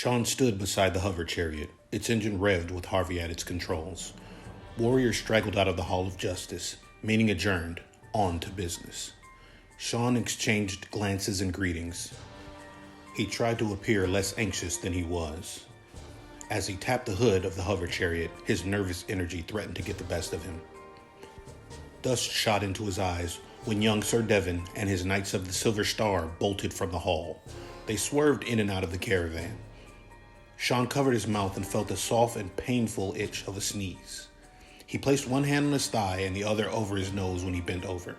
Sean stood beside the hover chariot, its engine revved with Harvey at its controls. Warriors straggled out of the Hall of Justice, meeting adjourned, on to business. Sean exchanged glances and greetings. He tried to appear less anxious than he was. As he tapped the hood of the hover chariot, his nervous energy threatened to get the best of him. Dust shot into his eyes when young Sir Devon and his Knights of the Silver Star bolted from the hall. They swerved in and out of the caravan. Sean covered his mouth and felt the soft and painful itch of a sneeze. He placed one hand on his thigh and the other over his nose when he bent over.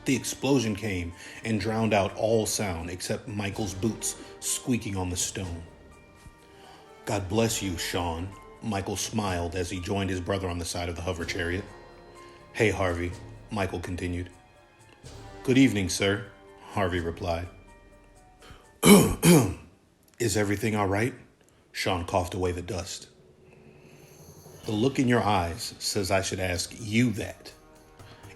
The explosion came and drowned out all sound except Michael's boots squeaking on the stone. "God bless you, Sean," Michael smiled as he joined his brother on the side of the hover chariot. "Hey, Harvey," Michael continued. "Good evening, sir," Harvey replied. "Is everything all right?" Sean coughed away the dust. "The look in your eyes says I should ask you that.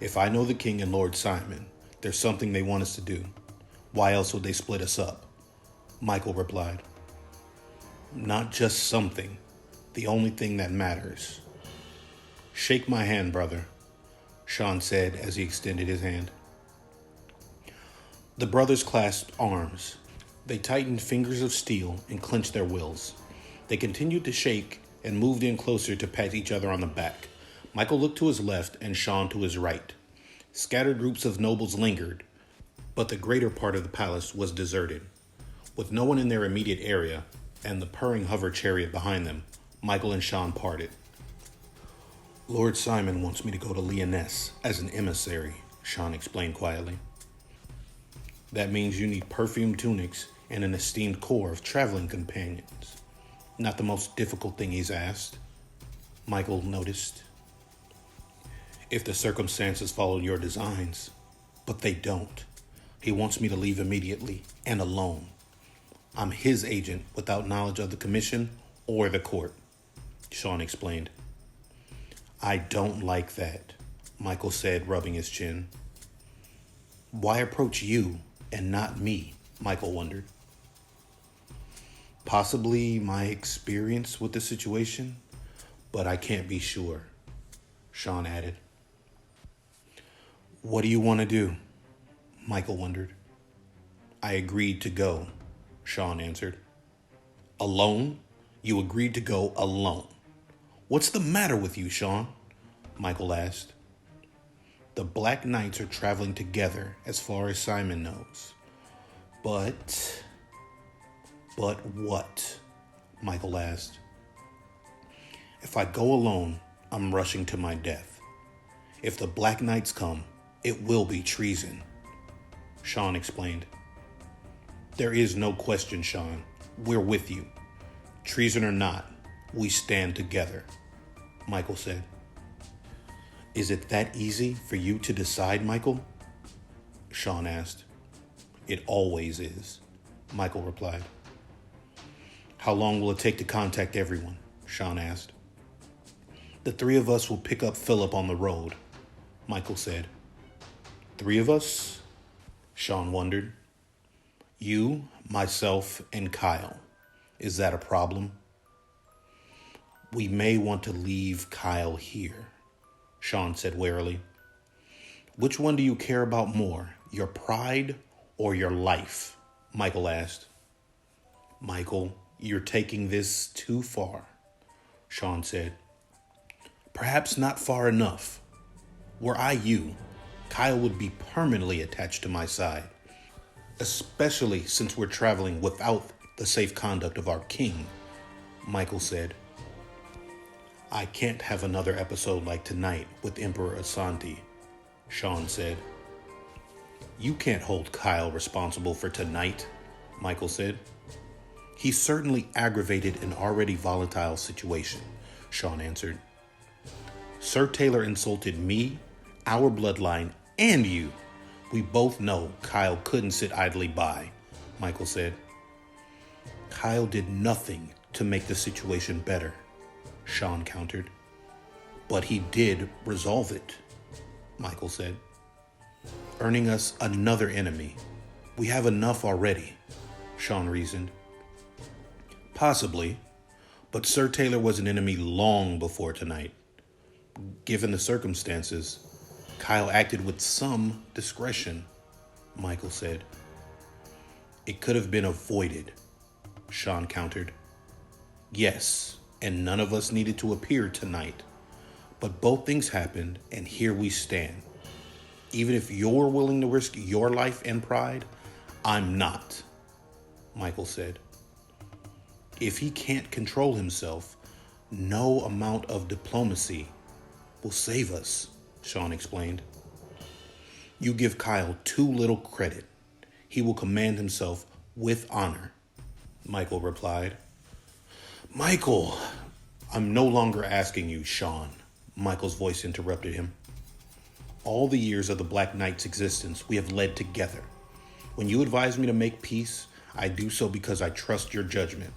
If I know the king and Lord Simon, there's something they want us to do. Why else would they split us up?" Michael replied. "Not just something, the only thing that matters." "Shake my hand, brother," Sean said as he extended his hand. The brothers clasped arms. They tightened fingers of steel and clenched their wills. They continued to shake and moved in closer to pat each other on the back. Michael looked to his left and Sean to his right. Scattered groups of nobles lingered, but the greater part of the palace was deserted. With no one in their immediate area and the purring hover chariot behind them, Michael and Sean parted. "Lord Simon wants me to go to Lyonesse as an emissary," Sean explained quietly. "That means you need perfumed tunics and an esteemed corps of traveling companions. Not the most difficult thing he's asked," Michael noticed. "If the circumstances follow your designs, but they don't. He wants me to leave immediately and alone. I'm his agent without knowledge of the commission or the court," Sean explained. "I don't like that," Michael said, rubbing his chin. "Why approach you and not me?" Michael wondered. "Possibly my experience with the situation, but I can't be sure," Sean added. "What do you want to do?" Michael wondered. "I agreed to go," Sean answered. "Alone? You agreed to go alone? What's the matter with you, Sean?" Michael asked. "The Black Knights are traveling together as far as Simon knows. But what?" Michael asked. "If I go alone, I'm rushing to my death. If the Black Knights come, it will be treason," Sean explained. "There is no question, Sean. We're with you. Treason or not, we stand together," Michael said. "Is it that easy for you to decide, Michael?" Sean asked. "It always is," Michael replied. "How long will it take to contact everyone?" Sean asked. "The three of us will pick up Philip on the road," Michael said. "Three of us?" Sean wondered. "You, myself, and Kyle. Is that a problem?" "We may want to leave Kyle here," Sean said warily. "Which one do you care about more, your pride or your life?" Michael asked. "Michael, you're taking this too far," Sean said. "Perhaps not far enough. Were I you, Kyle would be permanently attached to my side, especially since we're traveling without the safe conduct of our king," Michael said. "I can't have another episode like tonight with Emperor Asante," Sean said. "You can't hold Kyle responsible for tonight," Michael said. "He certainly aggravated an already volatile situation," Sean answered. "Sir Taylor insulted me, our bloodline, and you. We both know Kyle couldn't sit idly by," Michael said. "Kyle did nothing to make the situation better," Sean countered. "But he did resolve it," Michael said. "Earning us another enemy. We have enough already," Sean reasoned. Possibly, but Sir Taylor was an enemy long before tonight. Given the circumstances, Kyle acted with some discretion, Michael said. It could have been avoided, Sean countered. Yes, and none of us needed to appear tonight. But both things happened, and here we stand. Even if you're willing to risk your life and pride, I'm not, Michael said. If he can't control himself, no amount of diplomacy will save us, Sean explained. You give Kyle too little credit. He will command himself with honor, Michael replied. Michael, I'm no longer asking you, Sean, Michael's voice interrupted him. All the years of the Black Knight's existence we have led together. When you advise me to make peace, I do so because I trust your judgment.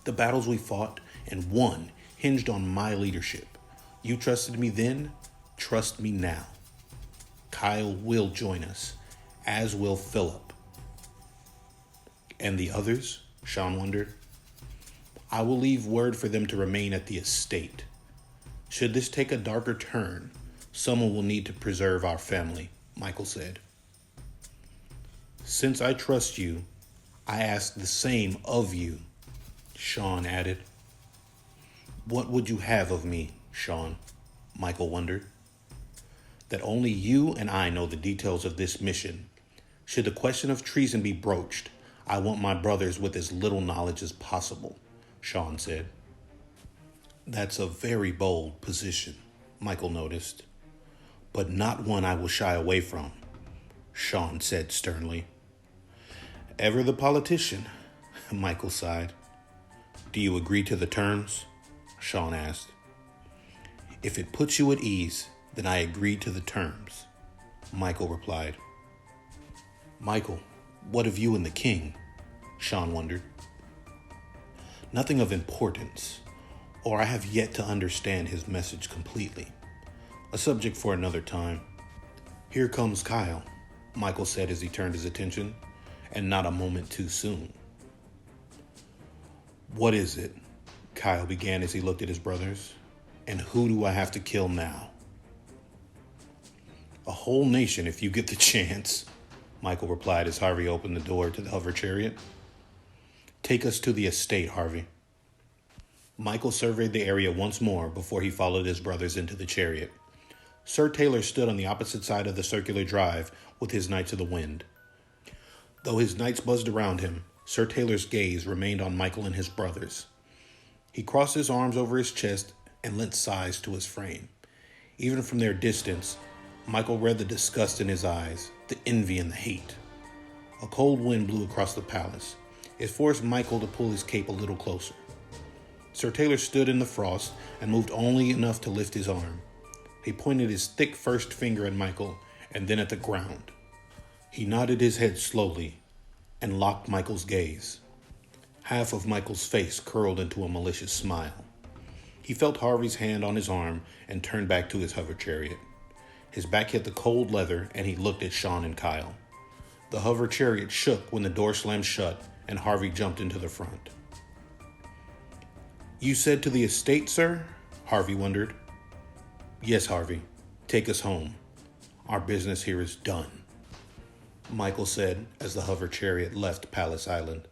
The battles we fought and won hinged on my leadership. You trusted me then, trust me now. Kyle will join us, as will Philip. And the others? Sean wondered. I will leave word for them to remain at the estate. Should this take a darker turn, someone will need to preserve our family, Michael said. Since I trust you, I ask the same of you, Sean added. What would you have of me, Sean? Michael wondered. That only you and I know the details of this mission. Should the question of treason be broached, I want my brothers with as little knowledge as possible, Sean said. That's a very bold position, Michael noticed, but not one I will shy away from, Sean said sternly. Ever the politician, Michael sighed. Do you agree to the terms? Sean asked. If it puts you at ease, then I agree to the terms, Michael replied. Michael, what of you and the king? Sean wondered. Nothing of importance, or I have yet to understand his message completely. A subject for another time. Here comes Kyle, Michael said as he turned his attention, and not a moment too soon. What is it? Kyle began as he looked at his brothers. And who do I have to kill now? A whole nation if you get the chance, Michael replied as Harvey opened the door to the hover chariot. Take us to the estate, Harvey. Michael surveyed the area once more before he followed his brothers into the chariot. Sir Taylor stood on the opposite side of the circular drive with his Knights of the Wind. Though his knights buzzed around him, Sir Taylor's gaze remained on Michael and his brothers. He crossed his arms over his chest and lent size to his frame. Even from their distance, Michael read the disgust in his eyes, the envy and the hate. A cold wind blew across the palace. It forced Michael to pull his cape a little closer. Sir Taylor stood in the frost and moved only enough to lift his arm. He pointed his thick first finger at Michael and then at the ground. He nodded his head slowly and locked Michael's gaze. Half of Michael's face curled into a malicious smile. He felt Harvey's hand on his arm and turned back to his hover chariot. His back hit the cold leather and he looked at Sean and Kyle. The hover chariot shook when the door slammed shut and Harvey jumped into the front. You said to the estate, sir? Harvey wondered. Yes, Harvey. Take us home. Our business here is done, Michael said as the hover chariot left Palace Island.